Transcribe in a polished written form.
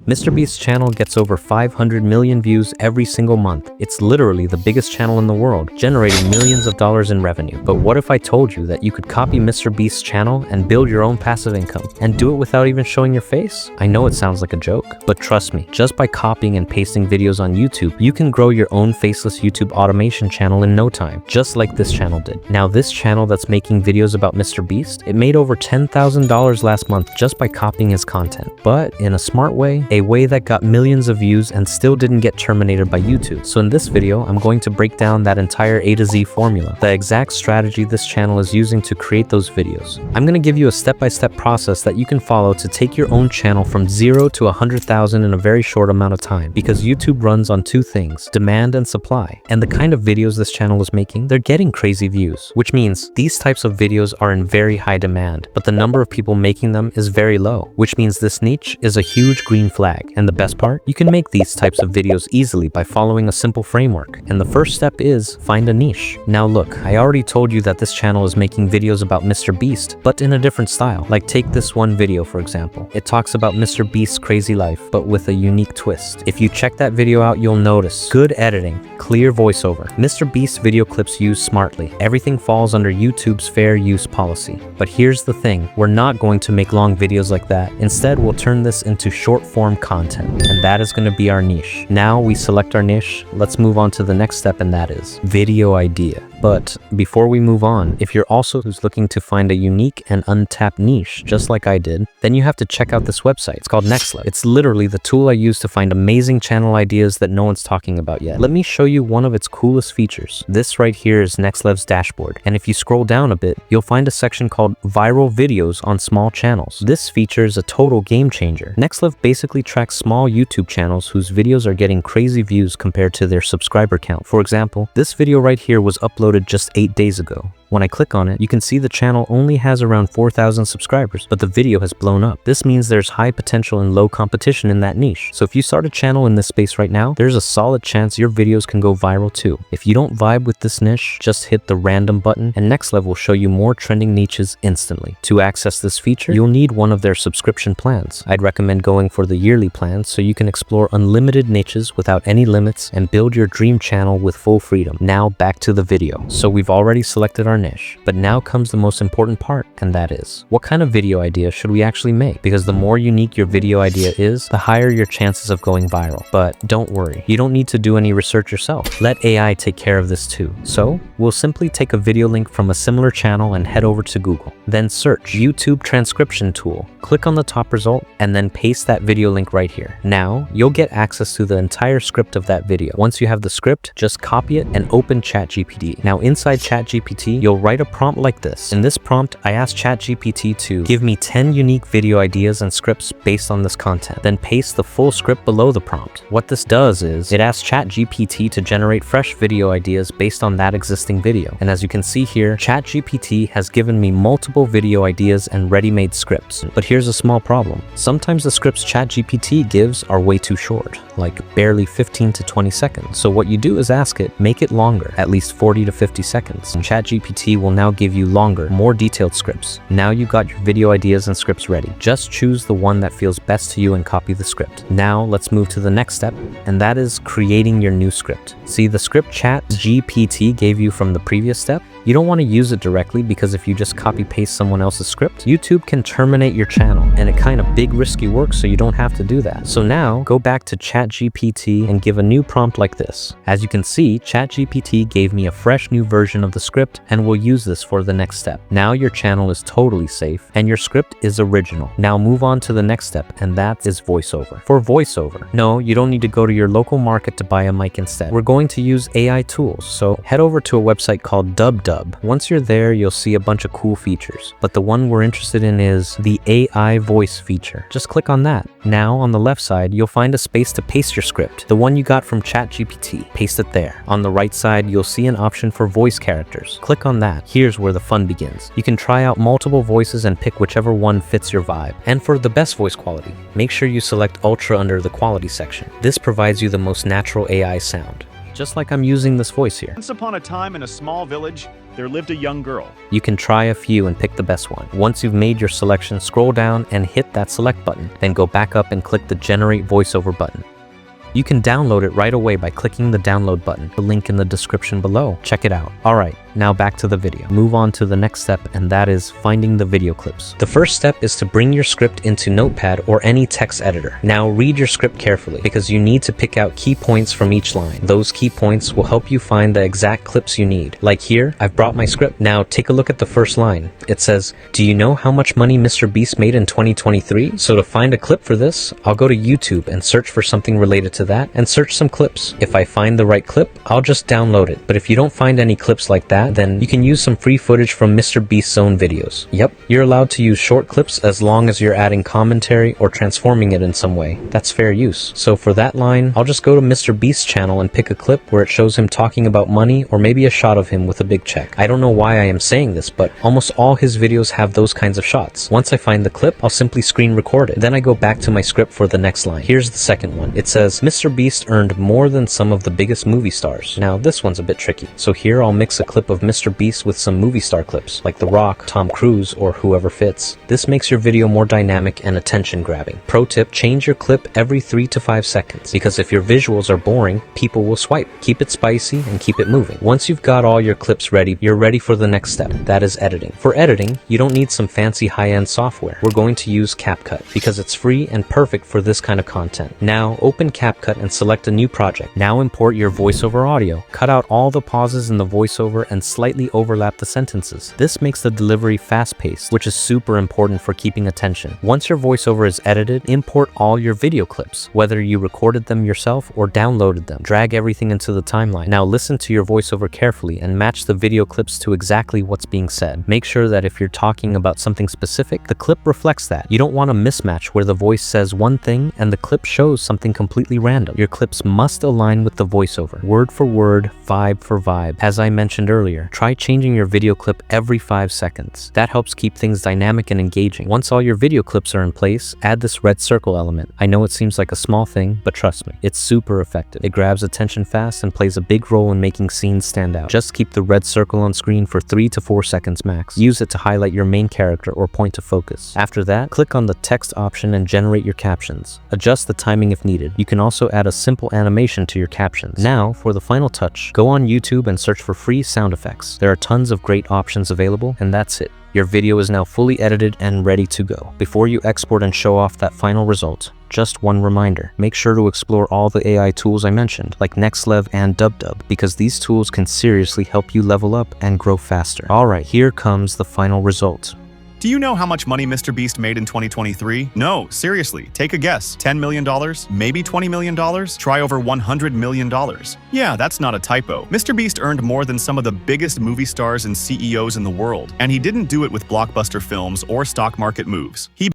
MrBeast's channel gets over 500 million views every single month. It's literally the biggest channel in the world, generating millions of dollars in revenue. But what if I told you that you could copy MrBeast's channel and build your own passive income, and do it without even showing your face? I know it sounds like a joke, but trust me, just by copying and pasting videos on YouTube, you can grow your own faceless YouTube automation channel in no time, just like this channel did. Now, this channel that's making videos about MrBeast, it made over $10,000 last month just by copying his content, but in a smart way, a way that got millions of views and still didn't get terminated by YouTube. So in this video, I'm going to break down that entire A to Z formula, the exact strategy this channel is using to create those videos. I'm going to give you a step-by-step process that you can follow to take your own channel from 0 to 100,000 in a very short amount of time, because YouTube runs on two things, demand and supply. And the kind of videos this channel is making, they're getting crazy views, which means these types of videos are in very high demand, but the number of people making them is very low, which means this niche is a huge green flag. And the best part, you can make these types of videos easily by following a simple framework. And the first step is find a niche. Now look, I already told you that this channel is making videos about MrBeast, but in a different style. Like take this one video for example. It talks about MrBeast's crazy life, but with a unique twist. If you check that video out, you'll notice good editing, clear voiceover. MrBeast video clips used smartly. Everything falls under YouTube's fair use policy. But here's the thing, we're not going to make long videos like that. Instead, we'll turn this into short form content, and that is going to be our niche. Now we select our niche, let's move on to the next step, and that is video idea. But before we move on, if you're also looking to find a unique and untapped niche, just like I did, then you have to check out this website. It's called NextLev. It's literally the tool I use to find amazing channel ideas that no one's talking about yet. Let me show you one of its coolest features. This right here is NextLev's dashboard, and if you scroll down a bit, you'll find a section called Viral Videos on Small Channels. This feature is a total game changer. NextLev basically tracks small YouTube channels whose videos are getting crazy views compared to their subscriber count. For example, this video right here was uploaded just 8 days ago. When I click on it, you can see the channel only has around 4,000 subscribers, but the video has blown up. This means there's high potential and low competition in that niche. So if you start a channel in this space right now, there's a solid chance your videos can go viral too. If you don't vibe with this niche, just hit the random button and NextLev will show you more trending niches instantly. To access this feature, you'll need one of their subscription plans. I'd recommend going for the yearly plan so you can explore unlimited niches without any limits and build your dream channel with full freedom. Now back to the video. So we've already selected our niche, but now comes the most important part, and that is, what kind of video idea should we actually make? Because the more unique your video idea is, the higher your chances of going viral. But don't worry, you don't need to do any research yourself. Let AI take care of this too. So we'll simply take a video link from a similar channel and head over to Google. Then search YouTube transcription tool. Click on the top result and then paste that video link right here. Now you'll get access to the entire script of that video. Once you have the script, just copy it and open ChatGPT. Now inside ChatGPT, you'll write a prompt like this. In this prompt, I asked ChatGPT to give me 10 unique video ideas and scripts based on this content. Then paste the full script below the prompt. What this does is, it asks ChatGPT to generate fresh video ideas based on that existing video. And as you can see here, ChatGPT has given me multiple video ideas and ready-made scripts. But here's a small problem. Sometimes the scripts ChatGPT gives are way too short, like barely 15 to 20 seconds. So what you do is ask it, make it longer, at least 40 to 50 seconds. And ChatGPT will now give you longer, more detailed scripts. Now you got your video ideas and scripts ready. Just choose the one that feels best to you and copy the script. Now let's move to the next step, and that is creating your new script. See the script ChatGPT gave you from the previous step? You don't want to use it directly, because if you just copy paste someone else's script, YouTube can terminate your channel, and it kind of big risky work, so you don't have to do that. So now go back to ChatGPT and give a new prompt like this. As you can see, ChatGPT gave me a fresh new version of the script, and we'll use this for the next step. Now your channel is totally safe and your script is original. Now move on to the next step, and that is voiceover. For voiceover, no, you don't need to go to your local market to buy a mic instead. We're going to use AI tools, so head over to a website called DubDub. Once you're there, you'll see a bunch of cool features, but the one we're interested in is the AI voice feature. Just click on that. Now on the left side, you'll find a space to paste your script, the one you got from ChatGPT. Paste it there. On the right side, you'll see an option for voice characters. Click on that. Here's where the fun begins. You can try out multiple voices and pick whichever one fits your vibe. And for the best voice quality, make sure you select Ultra under the quality section. This provides you the most natural AI sound. just like I'm using this voice here. Once upon a time in a small village, there lived a young girl. You can try a few and pick the best one. Once you've made your selection, scroll down and hit that select button. Then go back up and click the generate voiceover button. You can download it right away by clicking the download button, the link in the description below. Check it out. Alright, now back to the video. Move on to the next step, and that is finding the video clips. The first step is to bring your script into Notepad or any text editor. Now read your script carefully, because you need to pick out key points from each line. Those key points will help you find the exact clips you need. Like here, I've brought my script. Now take a look at the first line. It says, "Do you know how much money MrBeast made in 2023? So to find a clip for this, I'll go to YouTube and search for something related to that and search some clips. If I find the right clip, I'll just download it. But if you don't find any clips like that, then you can use some free footage from MrBeast's own videos. Yep, you're allowed to use short clips as long as you're adding commentary or transforming it in some way. That's fair use. So for that line, I'll just go to MrBeast's channel and pick a clip where it shows him talking about money or maybe a shot of him with a big check. I don't know why I am saying this, but almost all his videos have those kinds of shots. Once I find the clip, I'll simply screen record it. Then I go back to my script for the next line. Here's the second one. It says, MrBeast earned more than some of the biggest movie stars. Now this one's a bit tricky. So here I'll mix a clip of MrBeast with some movie star clips, like The Rock, Tom Cruise, or whoever fits. This makes your video more dynamic and attention grabbing. Pro tip, change your clip every 3 to 5 seconds, because if your visuals are boring, people will swipe. Keep it spicy and keep it moving. Once you've got all your clips ready, you're ready for the next step. That is editing. For editing, you don't need some fancy high-end software. We're going to use CapCut, because it's free and perfect for this kind of content. Now open CapCut and select a new project. Now import your voiceover audio. Cut out all the pauses in the voiceover and slightly overlap the sentences. This makes the delivery fast-paced, which is super important for keeping attention. Once your voiceover is edited, import all your video clips, whether you recorded them yourself or downloaded them. Drag everything into the timeline. Now listen to your voiceover carefully and match the video clips to exactly what's being said. Make sure that if you're talking about something specific, the clip reflects that. You don't want a mismatch where the voice says one thing and the clip shows something completely random. Your clips must align with the voiceover, word for word, vibe for vibe. As I mentioned earlier, try changing your video clip every 5 seconds. That helps keep things dynamic and engaging. Once all your video clips are in place, add this red circle element. I know it seems like a small thing, but trust me, it's super effective. It grabs attention fast and plays a big role in making scenes stand out. Just keep the red circle on screen for 3 to 4 seconds max. Use it to highlight your main character or point to focus. After that, click on the text option and generate your captions. Adjust the timing if needed. You can also add a simple animation to your captions. Now, for the final touch, go on YouTube and search for free sound effects. There are tons of great options available, and that's it. Your video is now fully edited and ready to go. Before you export and show off that final result, just one reminder, make sure to explore all the AI tools I mentioned, like NextLev and DubDub, because these tools can seriously help you level up and grow faster. Alright, here comes the final result. Do you know how much money MrBeast made in 2023? No, seriously, take a guess. $10 million? Maybe $20 million? Try over $100 million. Yeah, that's not a typo. MrBeast earned more than some of the biggest movie stars and CEOs in the world, and he didn't do it with blockbuster films or stock market moves. He